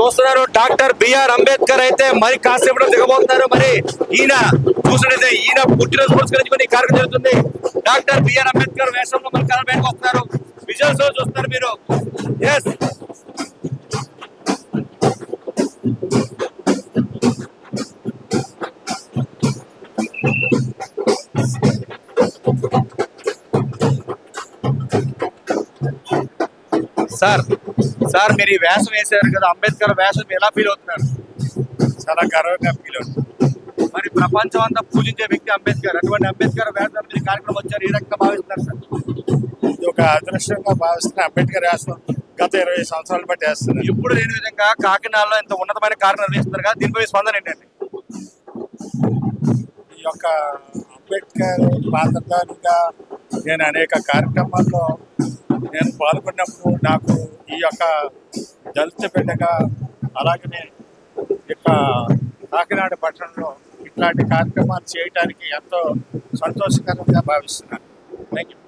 చూస్తున్నారు doctor BR Ambedkar అయితే మరి కాసేపట్లో దిగబోతున్నారు. మరి ఈయన చూసినట్లయితే ఈయన పుట్టినరోజు పురస్కరించుకుని ఈ కార్యక్రమం జరుగుతుంది. డాక్టర్ బిఆర్ అంబేద్కర్ వేషంలో మన కళ బయటకు వస్తున్నారు. విజువల్స్ చూస్తున్నారు మీరు. ఎస్ సార్ మీరు ఈ వేషం వేసారు కదా, అంబేద్కర్ వేషం ఎలా ఫీల్ అవుతున్నారు? చాలా గర్వంగా ఫీల్ అవుతుంది. మరి ప్రపంచం అంతా పూజించే వ్యక్తి అంబేద్కర్. అటువంటి అంబేద్కర్ వేషం మీరు కార్యక్రమం వచ్చారు, ఏ రకంగా భావిస్తున్నారు సార్? ఇది ఒక అదృష్టంగా భావిస్తున్న అంబేద్కర్ వేస్తాం గత 20 సంవత్సరాలు బట్టి వేస్తున్నారు. ఇప్పుడు లేని విధంగా కాకినాడలో ఇంత ఉన్నతమైన కార్యక్రమం నిర్వహిస్తున్నారు కదా, దీనిపై స్పందన ఏంటండి? ఈ యొక్క అంబేద్కర్ పాత్రధారిగా నేను అనేక కార్యక్రమాల్లో నేను పాల్గొన్నప్పుడు నాకు ఈ యొక్క దళిత బిడ్డగా అలాగనే ఇక కాకినాడ పట్టణంలో ఇట్లాంటి కార్యక్రమాలు చేయడానికి ఎంతో సంతోషకరంగా భావిస్తున్నాను. Thank you.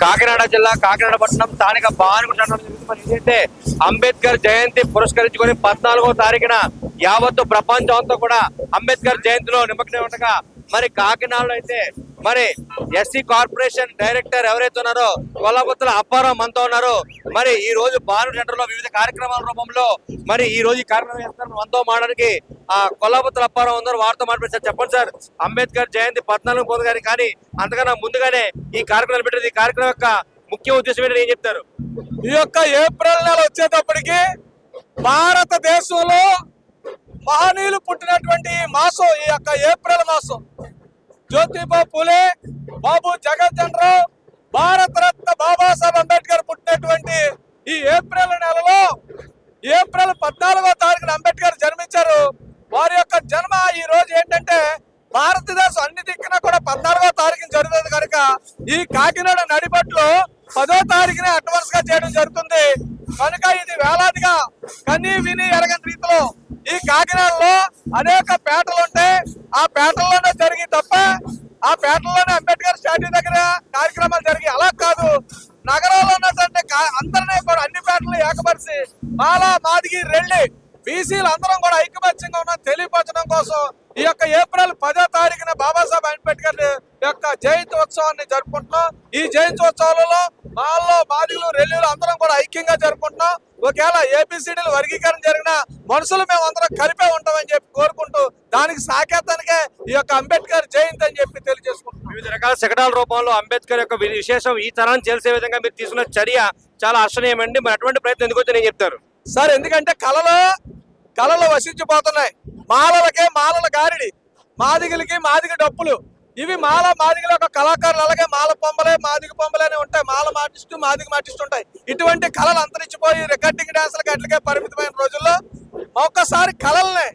కాకినాడ జిల్లా కాకినాడ పట్టణం స్థానిక బానుగుంట ఏంటంటే అంబేద్కర్ జయంతి పురస్కరించుకొని 14వ తారీఖున యావత్తు ప్రపంచం అంతా కూడా అంబేద్కర్ జయంతిలో నిమగ్నం ఉండగా మరి కాకినాడలో అయితే మరి ఎస్సీ కార్పొరేషన్ డైరెక్టర్ ఎవరైతే ఉన్నారో కొల్లబొత్తుల అప్పారావు మనతో ఉన్నారు. మరి ఈ రోజు బాను సెంటర్ లో వివిధ కార్యక్రమాల రూపంలో మరి ఈ రోజు ఈ కార్యక్రమం చేస్తున్నారు. మనతో మాట్లాడడానికి ఆ కొల్లబొత్తుల అప్పారావు ఉన్నారు, వారితో మాట్లాడారు. చెప్పండి సార్, అంబేద్కర్ జయంతి 14 పొందగానే కానీ అంతకన్నా ముందుగానే ఈ కార్యక్రమాలు పెట్టారు. ఈ కార్యక్రమం యొక్క ముఖ్య ఉద్దేశం ఏంటని ఏం చెప్తారు? ఈ యొక్క ఏప్రిల్ నెల వచ్చేటప్పటికి భారతదేశంలో మహనీయులు పుట్టినటువంటి మాసం ఈ యొక్క ఏప్రిల్ మాసం. జ్యోతిబా పూలే, బాబు జగజ్జన్ రావు, భారతరత్న బాబాసాహెబ్ అంబేద్కర్ పుట్టినటువంటి ఈ ఏప్రిల్ నెలలో ఏప్రిల్ 14వ తారీఖున అంబేద్కర్ జన్మించారు. వారి యొక్క జన్మ ఈ రోజు ఏంటంటే భారతదేశం అన్ని దిక్కున కూడా 14వ తారీఖున జరుగుతుంది కనుక ఈ కాకినాడ నడిబట్లో 10వ తారీఖునే అడ్వాన్స్ గా చేయడం జరుగుతుంది. కనుక ఇది వేలాదిగా కనీ విని ఎరగని రీతిలో ఈ కాకినాడలో అనేక పేటలు ఉంటాయి. ఆ పేటల్లోనే జరిగి తప్ప ఆ పేటల్లోనే అంబేద్కర్ స్టాట్యూ దగ్గర కార్యక్రమాలు జరిగి అలా కాదు, నగరంలో ఉన్నటువంటి అందరినీ కూడా అన్ని పేటలు ఏకపరిచి మాలా మాదిగి రెల్లి బీసీలు అందరం కూడా ఐకమత్యంగా ఉన్న తెలియపరచడం కోసం ఈ యొక్క ఏప్రిల్ 10వ తారీఖున బాబాసాహెబ్ అంబేద్కర్ యొక్క జయంతి ఉత్సవాన్ని జరుపుకుంటున్నాం. ఈ జయంతి ఉత్సవాలలో మాల్లో మాదిగులు రెల్లీలు అందరం కూడా ఐక్యంగా జరుపుకుంటున్నాం. ఒకవేళ ఏబిసిడీలు వర్గీకరణ జరిగిన మనుషులు మేము అందరం కలిపే ఉంటామని చెప్పి కోరుకుంటూ దానికి సాకేతానికే ఈ యొక్క అంబేద్కర్ జయంతి అని చెప్పి తెలియజేసుకుంటున్నాం. వివిధ రకాల శకటాల రూపంలో అంబేద్కర్ యొక్క విశేషం ఈ తరాన్ని తెలిసే విధంగా మీరు తీసుకున్న చర్య చాలా హర్షణీయమండి. మరి అటువంటి ప్రయత్నం ఎందుకు వచ్చి నేను చెప్తారు సార్? ఎందుకంటే కళలు వసించిపోతున్నాయి. మాలలకే మాలల గారిడి, మాదిగలకి మాదిగ డప్పులు. ఇవి మాదిగల యొక్క కళాకారులు. అలాగే మాల పొంబలే మాదిగ పొంబలే ఉంటాయి, మాల మాటిస్టు మాదిగ మాటిస్టు ఉంటాయి. ఇటువంటి కళలు అంతరించిపోయి రికార్డింగ్ డాన్సులకు అట్లకే పరిమితమైన రోజుల్లో ఒక్కసారి కళల్ని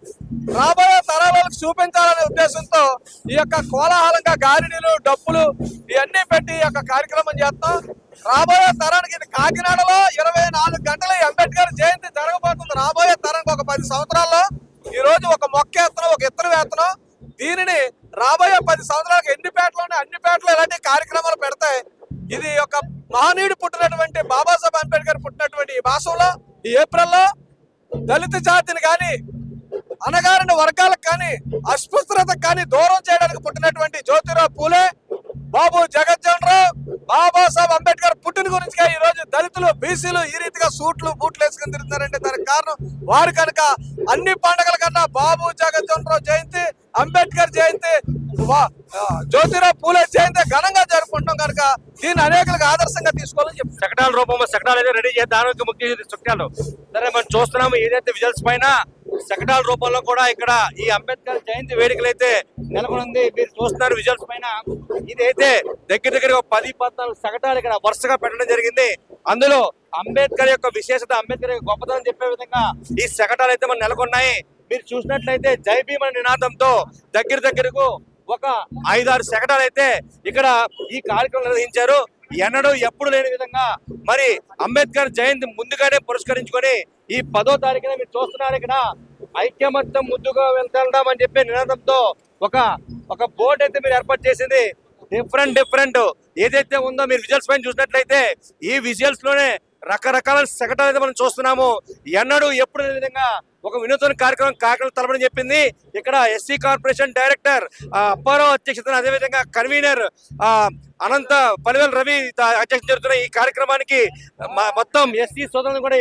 రాబోయే తరాలకు చూపించాలనే ఉద్దేశంతో ఈ యొక్క కోలాహలంగా గారిడీలు డప్పులు ఇవన్నీ పెట్టి ఈ యొక్క కార్యక్రమం చేస్తాం. రాబోయే తరానికి ఇది కాకినాడలో 24 గంటలు అంబేద్కర్ జయంతి జరగబోతుంది. రాబోయే తరానికి ఒక 10 సంవత్సరాల్లో ఈ రోజు ఒక మొక్క ఎత్తనం, ఒక ఇత్తనం వేత్తనం. దీనిని రాబోయే 10 సంవత్సరాలకు అన్ని పేటలు ఇలాంటి కార్యక్రమాలు పెడతాయి. ఇది ఒక మహనీయుడు పుట్టినటువంటి బాబాసాహెబ్ అంబేద్కర్ పుట్టినటువంటి ఈ మాసంలో ఈ ఏప్రిల్లో దళిత జాతిని కానీ అనగారిన వర్గాలకు కానీ అస్పృశ్యతకు కానీ దూరం చేయడానికి పుట్టినటువంటి జ్యోతిరావు పూలే, బాబు జగజ్జన్ రావు, బాబాసాహెబ్ అంబేద్కర్ పుట్టిన గురించి ఈ రోజు దళితులు బీసీలు ఈ రీతిగా సూట్లు బూట్లు వేసుకుని తిరుగుతున్నారంటే దానికి కారణం వారు కనుక. అన్ని పండుగల కన్నా బాబు జగజ్జన్ రావు జయంతి, అంబేద్కర్ జయంతి, జ్యోతిరావు పూలే జయంతి ఘనంగా జరుపుకుంటాం కనుక దీన్ని అనేకలకు ఆదర్శంగా తీసుకోవాలని చెప్పి శకటాల రూపంలో శకటాలు అయితే రెడీ చేద్దాం. ముఖ్య శకటాలు సరే మనం చూస్తున్నాము. ఏదైతే విజువల్స్ పైన శకటాల రూపంలో కూడా ఇక్కడ ఈ అంబేద్కర్ జయంతి వేడుకలు అయితే నెలకొంది. మీరు చూస్తున్నారు విజువల్స్ పైన. ఇదైతే దగ్గర 10-14 శకటాలు ఇక్కడ వరుసగా పెట్టడం జరిగింది. అందులో అంబేద్కర్ యొక్క విశేషత, అంబేద్కర్ యొక్క గొప్పతనం చెప్పే విధంగా ఈ శకటాలు అయితే మనం నెలకొన్నాయి. మీరు చూసినట్లయితే జై భీమ్ అనే నినాదంతో దగ్గరకు ఒక 5-6 శకటాలు అయితే ఇక్కడ ఈ కార్యక్రమం నిర్వహించారు. ఎన్నడూ ఎప్పుడు లేని విధంగా మరి అంబేద్కర్ జయంతి ముందుగానే పురస్కరించుకొని ఈ 10వ తారీఖున మీరు చూస్తున్నారు ఇక్కడ ఐక్యమత్యం ముద్దుగా వెళ్తాం అని చెప్పే నినాదంతో ఒక బోర్డు అయితే మీరు ఏర్పాటు చేసింది. డిఫరెంట్ ఏదైతే ఉందో మీరు విజువల్స్ పైన చూసినట్లయితే ఈ విజువల్స్ లోనే రకరకాల శకటాలు అయితే మనం చూస్తున్నాము. ఎన్నడూ ఎప్పుడు లేని విధంగా ఒక వినూత్న కార్యక్రమం కాకినాడ తలపని చెప్పింది. ఇక్కడ ఎస్సీ కార్పొరేషన్ డైరెక్టర్ అప్పారావు అధ్యక్షతన, అదేవిధంగా కన్వీనర్ అనంత పలివేల రవి అధ్యక్షత జరుగుతున్న ఈ కార్యక్రమానికి మొత్తం ఎస్సీ సోదరులను కూడా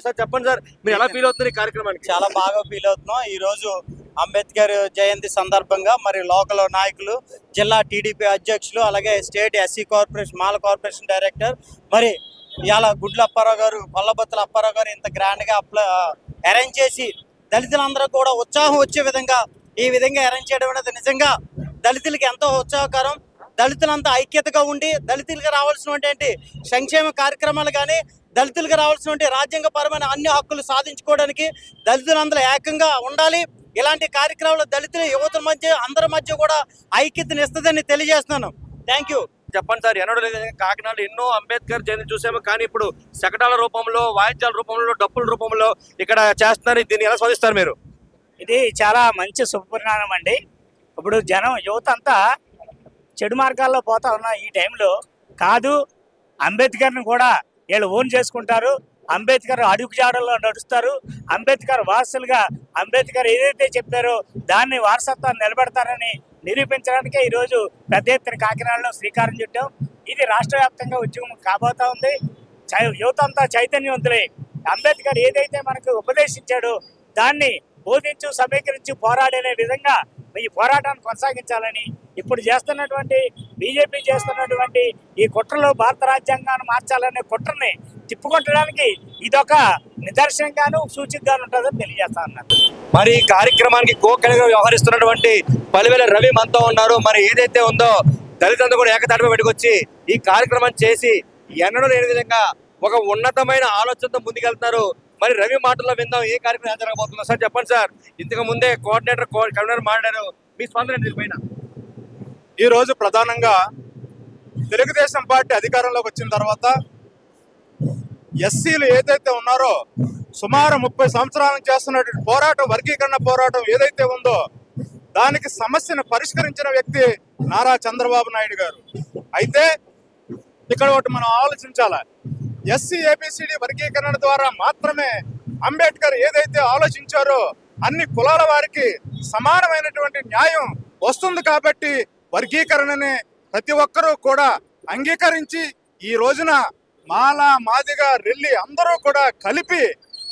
సార్ చెప్పండి సార్, మీరు ఎలా ఫీల్ అవుతున్నారు ఈ కార్యక్రమానికి? చాలా బాగా ఫీల్ అవుతున్నాం. ఈ రోజు అంబేద్కర్ జయంతి సందర్భంగా మరి లోకల్ నాయకులు, జిల్లా టీడీపీ అధ్యక్షులు, అలాగే స్టేట్ ఎస్సీ కార్పొరేషన్ మాల కార్పొరేషన్ డైరెక్టర్ మరి ఇవాళ గుడ్ల అప్పారావు గారు, పల్లబత్తుల అప్పారావు గారు ఇంత గ్రాండ్గా అరేంజ్ చేసి దళితులందరూ కూడా ఉత్సాహం వచ్చే విధంగా ఈ విధంగా అరేంజ్ చేయడం అనేది నిజంగా దళితులకి ఎంతో ఉత్సాహకరం. దళితులంతా ఐక్యతగా ఉండి దళితులకు రావాల్సినటువంటి సంక్షేమ కార్యక్రమాలు కానీ, దళితులకు రావాల్సినటువంటి రాజ్యాంగపరమైన అన్ని హక్కులు సాధించుకోవడానికి దళితులందరూ ఏకంగా ఉండాలి. ఇలాంటి కార్యక్రమాలు దళితుల యువతుల మధ్య అందరి మధ్య కూడా ఐక్యతను ఇస్తుందని తెలియజేస్తున్నాను. Thank you. చెప్పండి సార్, ఎన్నడూ లేదు కాకినాడ ఎన్నో అంబేద్కర్ జయంతి చూసాము, కానీ ఇప్పుడు శకటాల రూపంలో, వాయిద్యాల రూపంలో, డప్పుల రూపంలో ఇక్కడ చేస్తున్నారు. దీన్ని ఎలా స్వాదిస్తారు మీరు? ఇది చాలా మంచి శుభపరిణామం అండి. ఇప్పుడు జనం యువత అంతా చెడు మార్గాల్లో పోతా ఉన్న ఈ టైంలో కాదు, అంబేద్కర్ని కూడా వీళ్ళు ఓన్ చేసుకుంటారు, అంబేద్కర్ అడుగుజాడల్లో నడుస్తారు, అంబేద్కర్ వారసులుగా అంబేద్కర్ ఏదైతే చెప్పారో దాన్ని వారసత్వాన్ని నిలబెడతారని నిరూపించడానికే ఈరోజు పెద్ద ఎత్తున కాకినాడలో శ్రీకారం చుట్టాం. ఇది రాష్ట్ర వ్యాప్తంగా ఉద్యమం కాబోతా ఉంది. యువత అంతా చైతన్యవంతులై అంబేద్కర్ ఏదైతే మనకు ఉపదేశించాడో దాన్ని బోధించు, సమీకరించి పోరాడే విధంగా ఈ పోరాటాన్ని కొనసాగించాలని ఇప్పుడు చేస్తున్నటువంటి బీజేపీ చేస్తున్నటువంటి ఈ కుట్రలో భారత రాజ్యాంగాన్ని మార్చాలనే కుట్రని తిప్పుకొట్టడానికి ఇదొక నిదర్శనంగాను సూచికగాను ఉంటుందని తెలియజేస్తా ఉన్నారు. మరి ఈ కార్యక్రమానికి కోకలుగా వ్యవహరిస్తున్నటువంటి పలివేల రవి మనతో ఉన్నారు. మరి ఏదైతే ఉందో దళితులందరూ కూడా ఏకతాటిపై పెట్టుకొచ్చి ఈ కార్యక్రమం చేసి ఎన్నడూ లేని విధంగా ఒక ఉన్నతమైన ఆలోచనతో ముందుకెళ్తున్నారు. మరి రవి మాటల్లో విందాం ఏ కార్యక్రమం జరగబోతుందో. సార్ చెప్పండి సార్, ఇంతకు ముందే కోఆర్డినేటర్ కన్వీనర్ మాట్లాడారు, మీ స్పందన దీనిపైన? ఈ రోజు ప్రధానంగా తెలుగుదేశం పార్టీ అధికారంలోకి వచ్చిన తర్వాత ఎస్సీలు ఏదైతే ఉన్నారో సుమారు 30 సంవత్సరాల నుంచి చేస్తున్నటువంటి పోరాటం, వర్గీకరణ పోరాటం ఏదైతే ఉందో దానికి సమస్యను పరిష్కరించిన వ్యక్తి నారా చంద్రబాబు నాయుడు గారు. అయితే ఇక్కడ ఒకటి మనం ఆలోచించాలి, ఎస్సీ ఏబిసిడి వర్గీకరణ ద్వారా మాత్రమే అంబేద్కర్ ఏదైతే ఆలోచించారో అన్ని కులాల వారికి సమానమైనటువంటి న్యాయం వస్తుంది. కాబట్టి వర్గీకరణని ప్రతి ఒక్కరూ కూడా అంగీకరించి ఈ రోజున మాల, మాదిగ, రెల్లి అందరూ కూడా కలిపి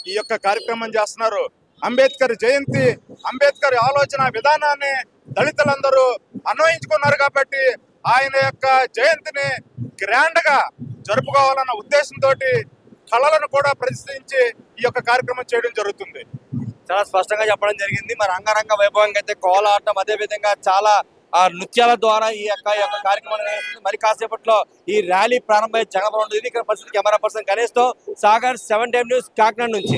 ఈ యొక్క కార్యక్రమం చేస్తున్నారు. అంబేద్కర్ జయంతి, అంబేద్కర్ ఆలోచన విధానాన్ని దళితులందరూ అన్వయించుకున్నారు. కాబట్టి ఆయన యొక్క జయంతిని గ్రాండ్ గా జరుపుకోవాలన్న ఉద్దేశంతో కళలను కూడా ప్రదర్శించి ఈ యొక్క కార్యక్రమం చేయడం జరుగుతుంది. చాలా స్పష్టంగా చెప్పడం జరిగింది. మరి అంగరంగ వైభవంగా అయితే కోలాటం, అదే విధంగా చాలా నృత్యాల ద్వారా ఈ యొక్క కార్యక్రమం నిర్వహిస్తుంది. మరి కాసేపట్లో ఈ ర్యాలీ ప్రారంభమై జరగబోతుంది. ఇక్కడ పరిస్థితి కెమెరా పర్సన్ గణేష్ తో సాగర్, 7 టైమ్ న్యూస్ కాకినాడ నుంచి.